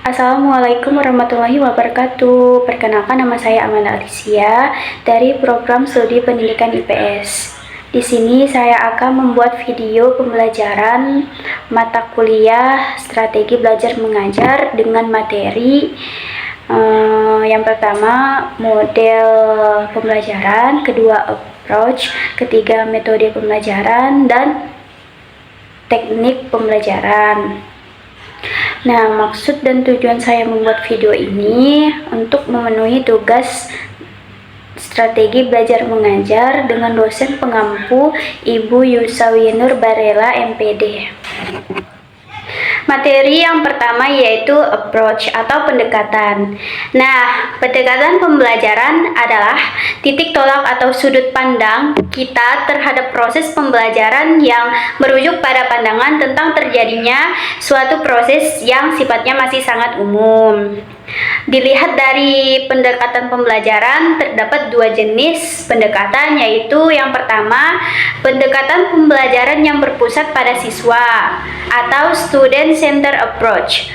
Assalamualaikum warahmatullahi wabarakatuh. Perkenalkan, nama saya Amanda Alicia dari program studi pendidikan IPS. Di sini saya akan membuat video pembelajaran mata kuliah strategi belajar mengajar dengan materi yang pertama model pembelajaran, kedua approach, ketiga metode pembelajaran, dan teknik pembelajaran. Nah, maksud dan tujuan saya membuat video ini untuk memenuhi tugas strategi belajar mengajar dengan dosen pengampu Ibu Yusawinur Barela MPD. Materi yang pertama yaitu approach atau pendekatan. Nah, pendekatan pembelajaran adalah titik tolak atau sudut pandang kita terhadap proses pembelajaran yang merujuk pada pandangan tentang terjadinya suatu proses yang sifatnya masih sangat umum. Dilihat dari pendekatan pembelajaran, terdapat dua jenis pendekatan, yaitu yang pertama, pendekatan pembelajaran yang berpusat pada siswa atau student center approach.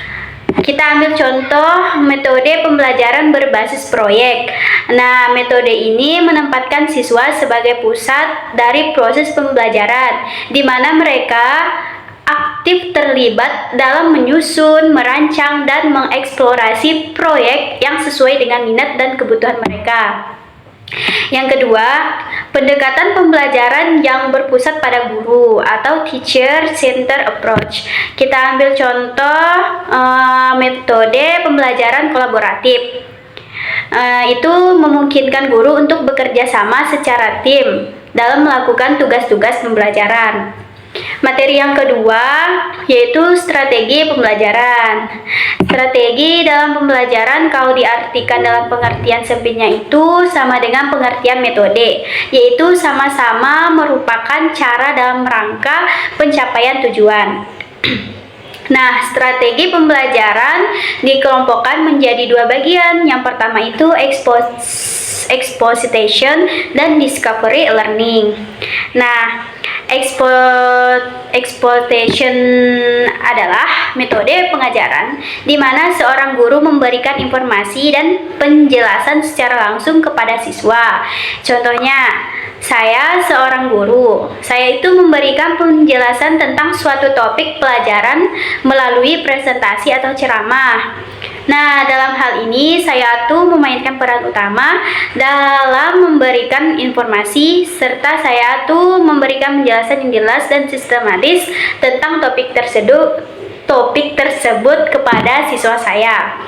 Kita ambil contoh metode pembelajaran berbasis proyek. Nah, metode ini menempatkan siswa sebagai pusat dari proses pembelajaran, di mana mereka aktif terlibat dalam menyusun, merancang, dan mengeksplorasi proyek yang sesuai dengan minat dan kebutuhan mereka. Yang kedua, pendekatan pembelajaran yang berpusat pada guru atau teacher center approach. Kita ambil contoh metode pembelajaran kolaboratif. Itu memungkinkan guru untuk bekerja sama secara tim dalam melakukan tugas-tugas pembelajaran. Materi yang kedua yaitu strategi pembelajaran. Strategi dalam pembelajaran kalau diartikan dalam pengertian sempitnya itu sama dengan pengertian metode, yaitu sama-sama merupakan cara dalam rangka pencapaian tujuan. Nah, strategi pembelajaran dikelompokkan menjadi dua bagian. Yang pertama itu exposition dan discovery learning. Nah, exposition adalah metode pengajaran di mana seorang guru memberikan informasi dan penjelasan secara langsung kepada siswa. Contohnya, saya seorang guru. Saya itu memberikan penjelasan tentang suatu topik pelajaran melalui presentasi atau ceramah. Nah, dalam hal ini saya tuh memainkan peran utama dalam memberikan informasi, serta saya tuh memberikan penjelasan yang jelas dan sistematis tentang topik tersebut kepada siswa saya.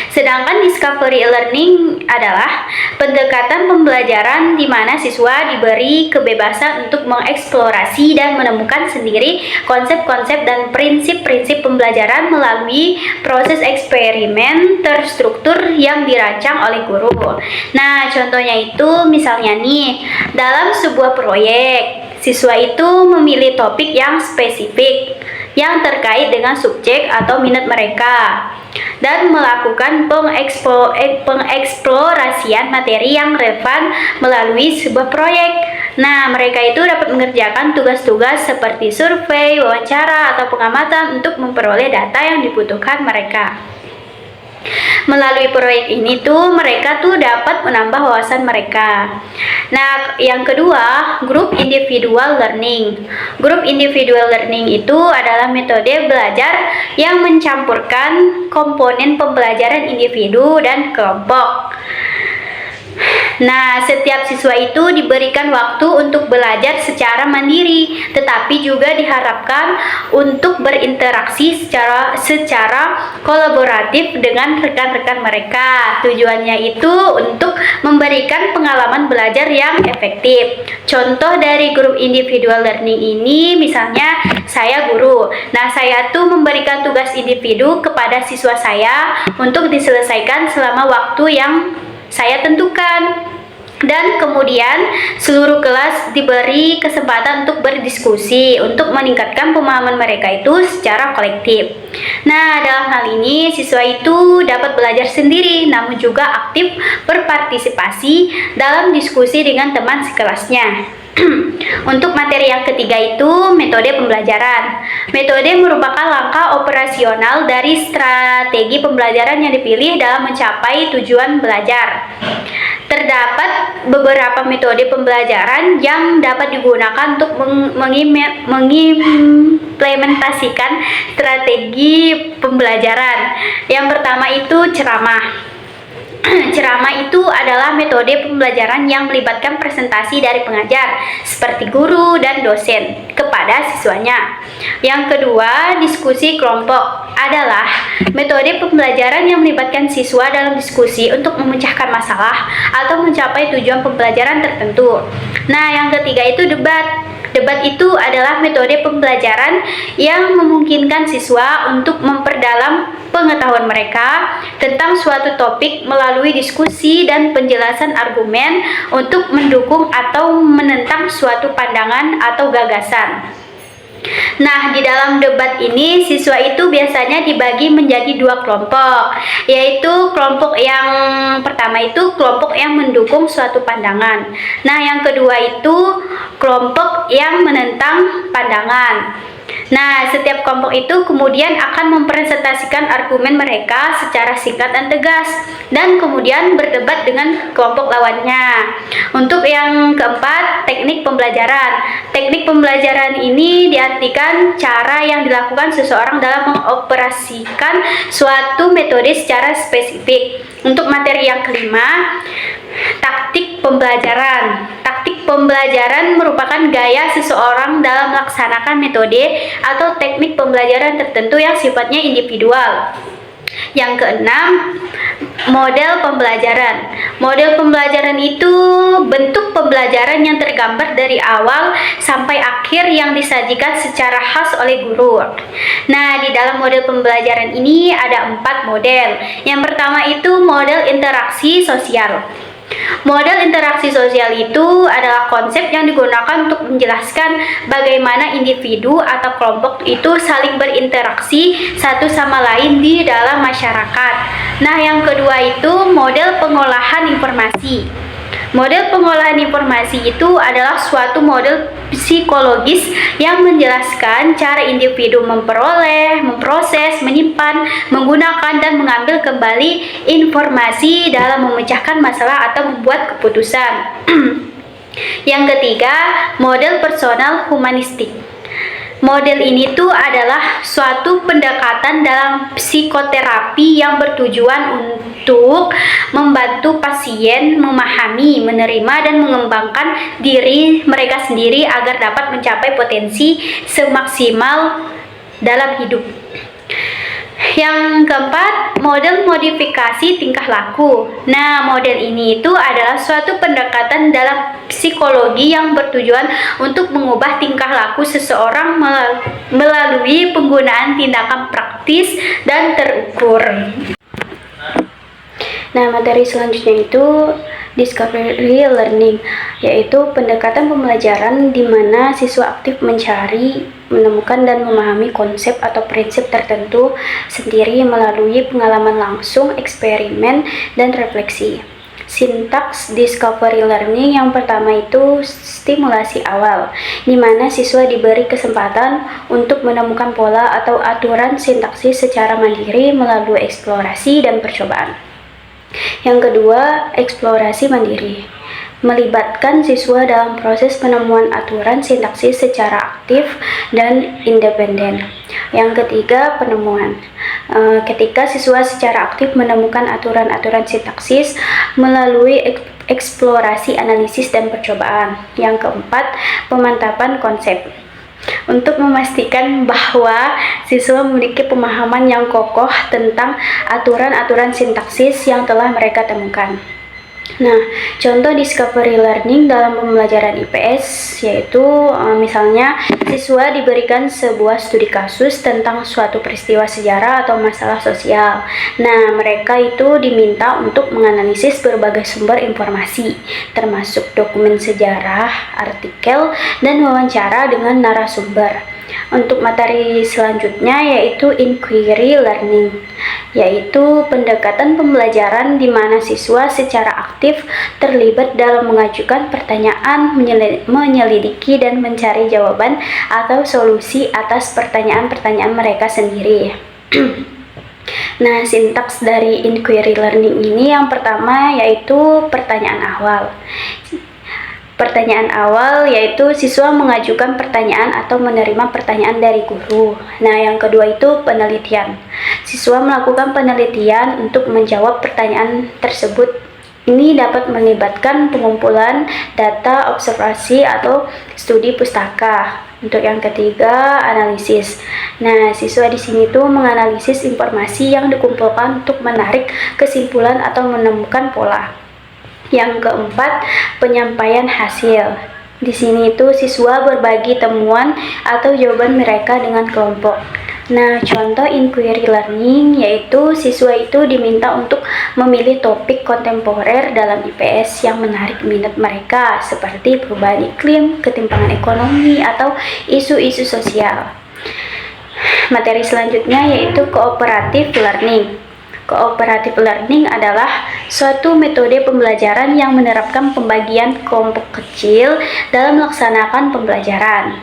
Sedangkan discovery learning adalah pendekatan pembelajaran di mana siswa diberi kebebasan untuk mengeksplorasi dan menemukan sendiri konsep-konsep dan prinsip-prinsip pembelajaran melalui proses eksperimen terstruktur yang dirancang oleh guru. Nah, contohnya itu misalnya nih, dalam sebuah proyek, siswa itu memilih topik yang spesifik yang terkait dengan subjek atau minat mereka dan melakukan pengeksplorasian materi yang relevan melalui sebuah proyek. Nah, mereka itu dapat mengerjakan tugas-tugas seperti survei, wawancara, atau pengamatan untuk memperoleh data yang dibutuhkan mereka. Melalui proyek ini tuh mereka tuh dapat menambah wawasan mereka. Nah, yang kedua, group individual learning. Group individual learning itu adalah metode belajar yang mencampurkan komponen pembelajaran individu dan kelompok. Nah, setiap siswa itu diberikan waktu untuk belajar secara mandiri, tetapi juga diharapkan untuk berinteraksi secara kolaboratif dengan rekan-rekan mereka. Tujuannya itu untuk memberikan pengalaman belajar yang efektif. Contoh dari grup individual learning ini, misalnya saya guru. Nah, saya tuh memberikan tugas individu kepada siswa saya untuk diselesaikan selama waktu yang saya tentukan, dan kemudian seluruh kelas diberi kesempatan untuk berdiskusi untuk meningkatkan pemahaman mereka itu secara kolektif. Nah, dalam hal ini siswa itu dapat belajar sendiri namun juga aktif berpartisipasi dalam diskusi dengan teman sekelasnya. Untuk materi yang ketiga itu metode pembelajaran. Metode merupakan langkah operasional dari strategi pembelajaran yang dipilih dalam mencapai tujuan belajar. Terdapat beberapa metode pembelajaran yang dapat digunakan untuk mengimplementasikan strategi pembelajaran. Yang pertama itu ceramah. Ceramah itu adalah metode pembelajaran yang melibatkan presentasi dari pengajar, seperti guru dan dosen, kepada siswanya. Yang kedua, diskusi kelompok adalah metode pembelajaran yang melibatkan siswa dalam diskusi untuk memecahkan masalah atau mencapai tujuan pembelajaran tertentu. Nah, yang ketiga itu debat. Debat itu adalah metode pembelajaran yang memungkinkan siswa untuk memperdalam pengetahuan mereka tentang suatu topik melalui diskusi dan penjelasan argumen untuk mendukung atau menentang suatu pandangan atau gagasan. Nah, di dalam debat ini siswa itu biasanya dibagi menjadi dua kelompok, yaitu kelompok yang pertama itu kelompok yang mendukung suatu pandangan. Nah, yang kedua itu kelompok yang menentang pandangan. Nah, setiap kelompok itu kemudian akan mempresentasikan argumen mereka secara singkat dan tegas, dan kemudian berdebat dengan kelompok lawannya. Untuk yang keempat, teknik pembelajaran. Teknik pembelajaran ini diartikan cara yang dilakukan seseorang dalam mengoperasikan suatu metode secara spesifik. Untuk materi yang kelima, taktik pembelajaran. Taktik pembelajaran merupakan gaya seseorang dalam melaksanakan metode atau teknik pembelajaran tertentu yang sifatnya individual. Yang keenam, model pembelajaran. Model pembelajaran itu bentuk pembelajaran yang tergambar dari awal sampai akhir yang disajikan secara khas oleh guru. Nah, di dalam model pembelajaran ini ada 4 model. Yang pertama itu model interaksi sosial. Model interaksi sosial itu adalah konsep yang digunakan untuk menjelaskan bagaimana individu atau kelompok itu saling berinteraksi satu sama lain di dalam masyarakat. Nah, yang kedua itu model pengolahan informasi. Model pengolahan informasi itu adalah suatu model psikologis yang menjelaskan cara individu memperoleh, memproses, menyimpan, menggunakan, dan mengambil kembali informasi dalam memecahkan masalah atau membuat keputusan. Yang ketiga, model personal humanistik. Model ini tuh adalah suatu pendekatan dalam psikoterapi yang bertujuan untuk membantu pasien memahami, menerima, dan mengembangkan diri mereka sendiri agar dapat mencapai potensi semaksimal dalam hidup. Yang keempat, model modifikasi tingkah laku. Nah, model ini itu adalah suatu pendekatan dalam psikologi yang bertujuan untuk mengubah tingkah laku seseorang melalui penggunaan tindakan praktis dan terukur. Nah, materi selanjutnya itu discovery learning, yaitu pendekatan pembelajaran di mana siswa aktif mencari, menemukan, dan memahami konsep atau prinsip tertentu sendiri melalui pengalaman langsung, eksperimen, dan refleksi. Sintaks discovery learning yang pertama itu stimulasi awal, di mana siswa diberi kesempatan untuk menemukan pola atau aturan sintaksis secara mandiri melalui eksplorasi dan percobaan. Yang kedua, eksplorasi mandiri, melibatkan siswa dalam proses penemuan aturan sintaksis secara aktif dan independen. Yang ketiga, penemuan. Ketika siswa secara aktif menemukan aturan-aturan sintaksis melalui eksplorasi, analisis, dan percobaan. Yang keempat, pemantapan konsep. Untuk memastikan bahwa siswa memiliki pemahaman yang kokoh tentang aturan-aturan sintaksis yang telah mereka temukan. Nah, contoh discovery learning dalam pembelajaran IPS yaitu misalnya siswa diberikan sebuah studi kasus tentang suatu peristiwa sejarah atau masalah sosial. Nah, mereka itu diminta untuk menganalisis berbagai sumber informasi, termasuk dokumen sejarah, artikel, dan wawancara dengan narasumber. Untuk materi selanjutnya yaitu inquiry learning, yaitu pendekatan pembelajaran di mana siswa secara aktif terlibat dalam mengajukan pertanyaan, menyelidiki dan mencari jawaban atau solusi atas pertanyaan-pertanyaan mereka sendiri. Nah, sintaks dari inquiry learning ini yang pertama yaitu pertanyaan awal. Pertanyaan awal yaitu siswa mengajukan pertanyaan atau menerima pertanyaan dari guru. Nah, yang kedua itu penelitian. Siswa melakukan penelitian untuk menjawab pertanyaan tersebut. Ini dapat melibatkan pengumpulan data, observasi, atau studi pustaka. Untuk yang ketiga, analisis. Nah, siswa di sini tuh menganalisis informasi yang dikumpulkan untuk menarik kesimpulan atau menemukan pola. Yang keempat, penyampaian hasil. Di sini itu siswa berbagi temuan atau jawaban mereka dengan kelompok. Nah, contoh inquiry learning yaitu siswa itu diminta untuk memilih topik kontemporer dalam IPS yang menarik minat mereka seperti perubahan iklim, ketimpangan ekonomi, atau isu-isu sosial. Materi selanjutnya yaitu cooperative learning. Cooperative learning adalah suatu metode pembelajaran yang menerapkan pembagian kelompok kecil dalam melaksanakan pembelajaran.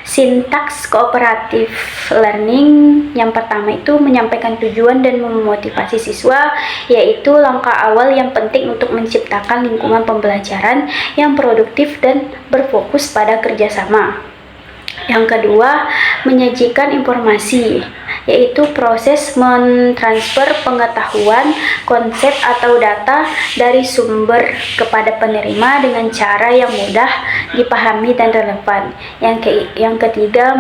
Sintaks cooperative learning yang pertama itu menyampaikan tujuan dan memotivasi siswa, yaitu langkah awal yang penting untuk menciptakan lingkungan pembelajaran yang produktif dan berfokus pada kerjasama. Yang kedua, menyajikan informasi, yaitu proses mentransfer pengetahuan, konsep atau data dari sumber kepada penerima dengan cara yang mudah dipahami dan relevan. Yang ketiga,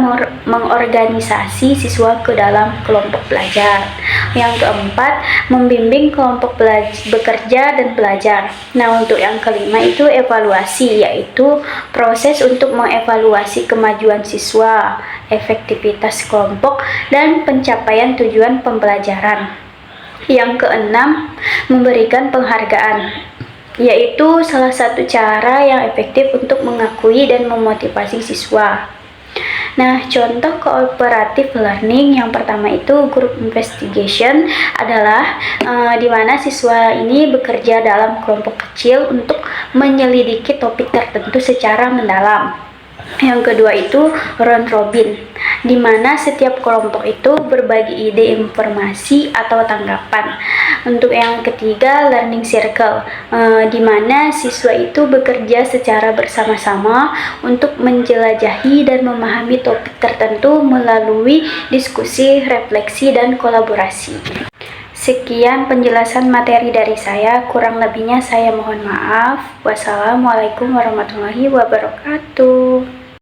mengorganisasi siswa ke dalam kelompok belajar. Yang keempat, membimbing kelompok bekerja dan belajar. Nah, untuk yang kelima itu evaluasi, yaitu proses untuk mengevaluasi kemajuan siswa, efektivitas kelompok, dan pencapaian tujuan pembelajaran. Yang keenam, memberikan penghargaan, yaitu salah satu cara yang efektif untuk mengakui dan memotivasi siswa. Nah, contoh cooperative learning yang pertama itu group investigation adalah di mana siswa ini bekerja dalam kelompok kecil untuk menyelidiki topik tertentu secara mendalam. Yang kedua itu round robin, di mana setiap kelompok itu berbagi ide, informasi, atau tanggapan. Untuk yang ketiga, learning circle, di mana siswa itu bekerja secara bersama-sama untuk menjelajahi dan memahami topik tertentu melalui diskusi, refleksi, dan kolaborasi. Sekian penjelasan materi dari saya, kurang lebihnya saya mohon maaf. Wassalamualaikum warahmatullahi wabarakatuh.